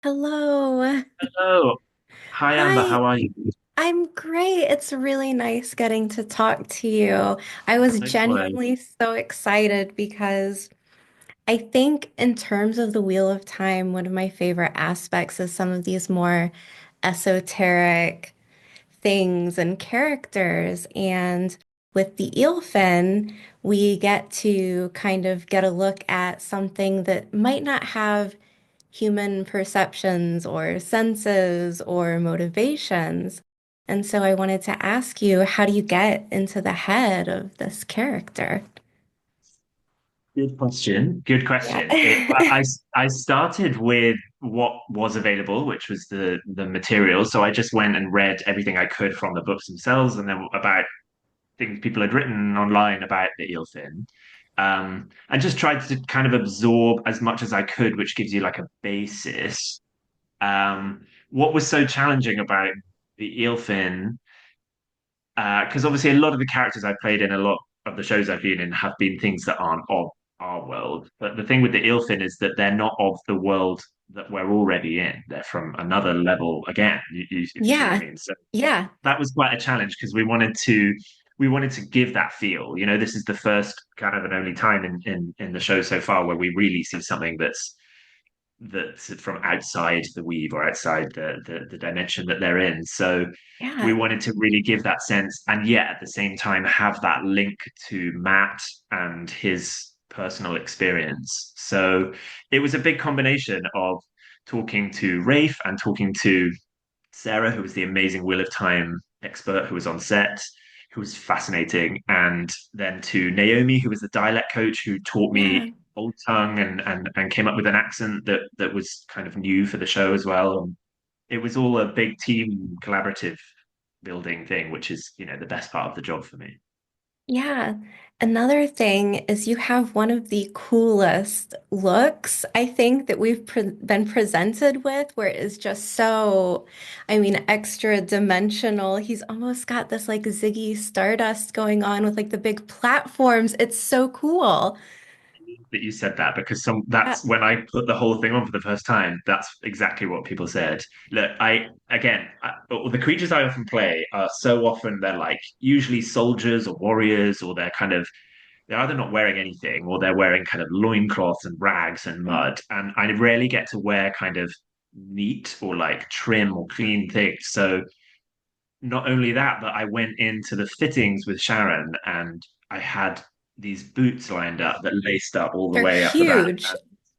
Hello. Hello. Hi, Amber. Hi. How are you? I'm great. It's really nice getting to talk to you. I was Likewise. genuinely so excited because I think, in terms of the Wheel of Time, one of my favorite aspects is some of these more esoteric things and characters. And with the Eelfinn, we get to kind of get a look at something that might not have human perceptions or senses or motivations. And so I wanted to ask you, how do you get into the head of this character? Good question. Good Yeah. question. I started with what was available, which was the material. So I just went and read everything I could from the books themselves, and then about things people had written online about the Eelfinn. And just tried to kind of absorb as much as I could, which gives you like a basis. What was so challenging about the Eelfinn because obviously a lot of the characters I've played in a lot of the shows I've been in have been things that aren't of our world. But the thing with the Eelfinn is that they're not of the world that we're already in. They're from another level again, if you see what I Yeah. mean. So Yeah. that was quite a challenge because we wanted to give that feel. This is the first kind of and only time in the show so far where we really see something that's from outside the weave or outside the dimension that they're in. So we Yeah. wanted to really give that sense and yet at the same time have that link to Matt and his personal experience. So it was a big combination of talking to Rafe and talking to Sarah, who was the amazing Wheel of Time expert who was on set, who was fascinating, and then to Naomi, who was the dialect coach who taught me Yeah. Old Tongue and came up with an accent that was kind of new for the show as well. And it was all a big team collaborative building thing, which is, the best part of the job for me. Yeah. Another thing is you have one of the coolest looks, I think, that we've been presented with, where it is just so, I mean, extra dimensional. He's almost got this like Ziggy Stardust going on with like the big platforms. It's so cool. That you said that because Yeah. that's when I put the whole thing on for the first time. That's exactly what people said. Look, the creatures I often play are so often they're like usually soldiers or warriors, or they're either not wearing anything or they're wearing kind of loincloths and rags and Mm. mud. And I rarely get to wear kind of neat or like trim or clean things. So not only that, but I went into the fittings with Sharon and I had these boots lined up that laced up all the They're way up the back. huge.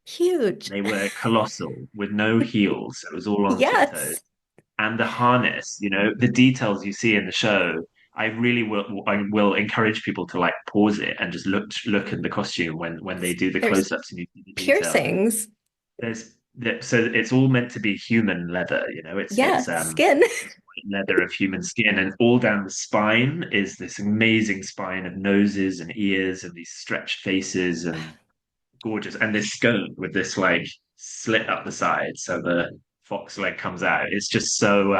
Huge. They were colossal with no heels. It was all on tiptoes. Yes. And the harness, the details you see in the show, I will encourage people to like pause it and just look at the costume when they do the There's close-ups and you see the detail. piercings. So it's all meant to be human leather, Yeah. Skin. it's white leather of human skin, and all down the spine is this amazing spine of noses and ears and these stretched faces and gorgeous. And this skirt with this like slit up the side so the fox leg comes out. It's just so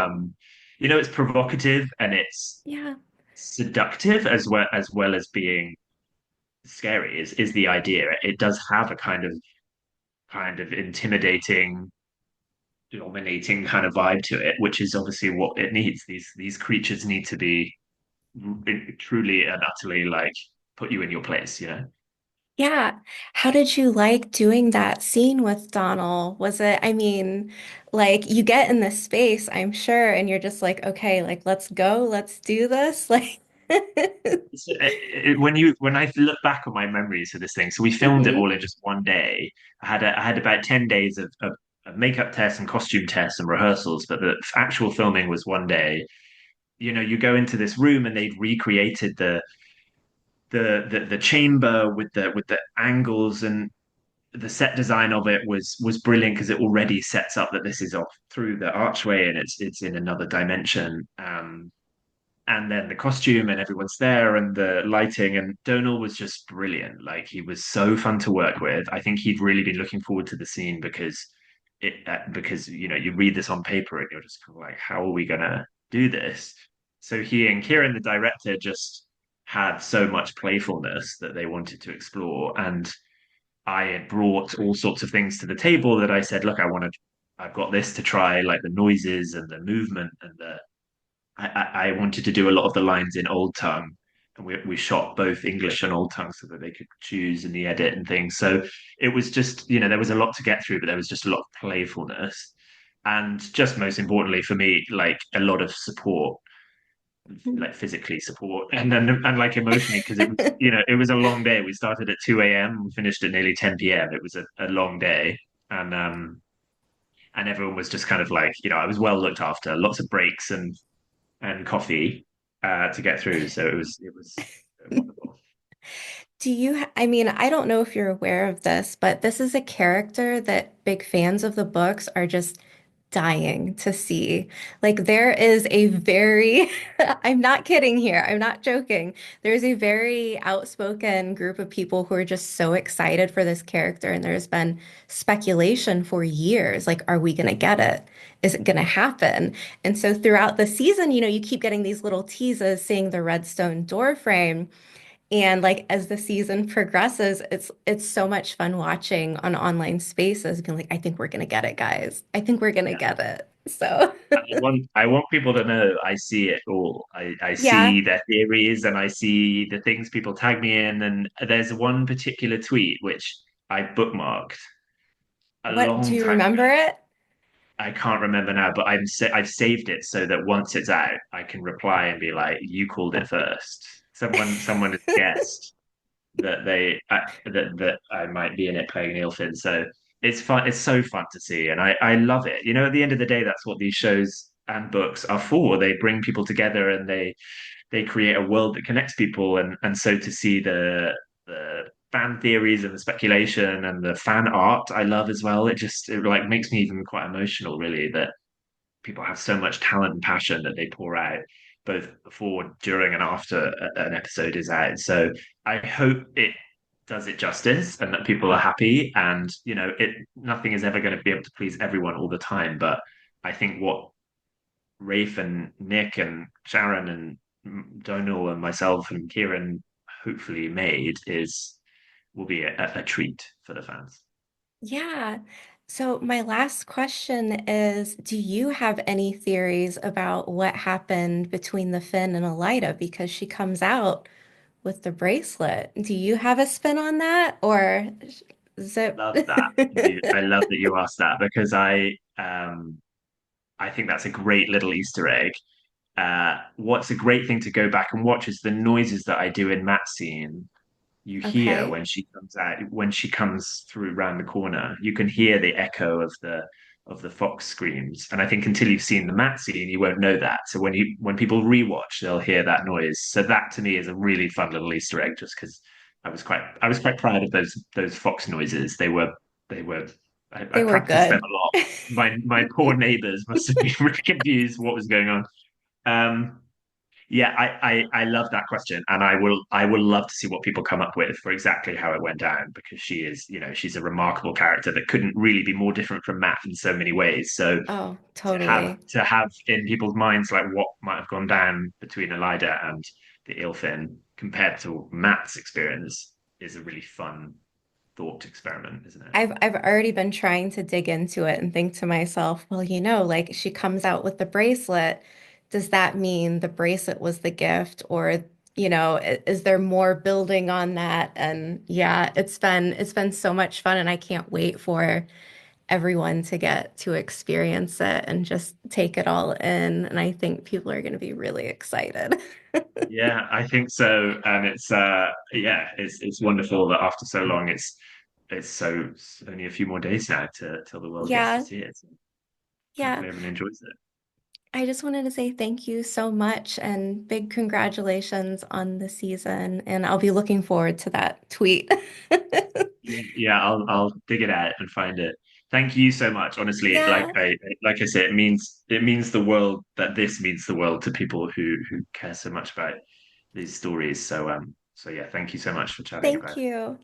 it's provocative and it's Yeah. seductive as well as being scary is the idea. It does have a kind of intimidating, dominating kind of vibe to it, which is obviously what it needs. These creatures need to be truly and utterly like put you in your place. Yeah. How did you like doing that scene with Donald? Was it, I mean, like you get in this space, I'm sure, and you're just like, okay, like let's go, let's do this. Like, When I look back on my memories of this thing, so we filmed it Mhm. all in just one day. I had about 10 days of makeup tests and costume tests and rehearsals, but the actual filming was one day. You go into this room and they'd recreated the chamber with the angles, and the set design of it was brilliant because it already sets up that this is off through the archway and it's in another dimension. And then the costume and everyone's there and the lighting, and Donal was just brilliant. Like he was so fun to work with. I think he'd really been looking forward to the scene because you read this on paper and you're just kind of like, how are we gonna do this? So he and Kieran, the director, just had so much playfulness that they wanted to explore. And I had brought all sorts of things to the table that I said, look, I've got this to try, like the noises and the movement and the I wanted to do a lot of the lines in Old Tongue, and we shot both English and Old Tongue so that they could choose in the edit and things. So it was just, there was a lot to get through, but there was just a lot of playfulness, and just most importantly for me, like a lot of support, like physically support, and then and like emotionally, because it was, it was a long day. We started at 2 a.m., we finished at nearly 10 p.m. It was a long day, and everyone was just kind of like, I was well looked after, lots of breaks and coffee to get through. So it was wonderful. I mean, I don't know if you're aware of this, but this is a character that big fans of the books are just dying to see. Like, there is a very, I'm not kidding here, I'm not joking. There's a very outspoken group of people who are just so excited for this character, and there's been speculation for years. Like, are we going to get it? Is it going to happen? And so throughout the season, you keep getting these little teases, seeing the redstone door frame. And like as the season progresses, it's so much fun watching on online spaces, being like, I think we're gonna get it, guys. I think we're gonna Yeah. get it. So I want people to know I see it all. I yeah. see their theories and I see the things people tag me in. And there's one particular tweet which I bookmarked a What do long you time remember ago. it? I can't remember now, but I've saved it so that once it's out, I can reply and be like, "You called it first. Someone has guessed that that I might be in it playing Eelfinn." So it's fun. It's so fun to see, and I love it. At the end of the day, that's what these shows and books are for. They bring people together, and they create a world that connects people, and so to see the fan theories and the speculation and the fan art I love as well. It like makes me even quite emotional, really, that people have so much talent and passion that they pour out both before, during, and after an episode is out. So I hope it does it justice and that people are happy. And it nothing is ever going to be able to please everyone all the time. But I think what Rafe and Nick and Sharon and Donal and myself and Kieran hopefully made is will be a treat for the fans. Yeah. So my last question is, do you have any theories about what happened between the Finn and Elida? Because she comes out with the bracelet. Do you have a spin on that, or zip? Love that. I love that you asked that because I think that's a great little Easter egg. What's a great thing to go back and watch is the noises that I do in Matt's scene. You hear Okay. when she comes out, when she comes through round the corner. You can hear the echo of the fox screams. And I think until you've seen the Matt scene, you won't know that. So when people rewatch, they'll hear that noise. So that to me is a really fun little Easter egg, just because I was quite proud of those fox noises. They were I They were practiced them good. a lot. My poor neighbors must have been really confused what was going on. Um, yeah, I love that question, and I will love to see what people come up with for exactly how it went down because she's a remarkable character that couldn't really be more different from Matt in so many ways. So Oh, to have totally. to have in people's minds like what might have gone down between Elida and the Ilfin compared to Matt's experience is a really fun thought experiment, isn't it? I've already been trying to dig into it and think to myself, well, like she comes out with the bracelet. Does that mean the bracelet was the gift, or, is there more building on that? And yeah, it's been so much fun, and I can't wait for everyone to get to experience it and just take it all in. And I think people are going to be really excited. Yeah, I think so, and it's wonderful that after so long, it's only a few more days now to till the world gets to Yeah, see it. So yeah. hopefully, everyone enjoys it. I just wanted to say thank you so much and big congratulations on the season. And I'll be looking forward to that tweet. Yeah, yeah, I'll dig it out and find it. Thank you so much. Honestly, Yeah, like I said, it means the world that this means the world to people who care so much about these stories. So yeah, thank you so much for chatting thank about it. you.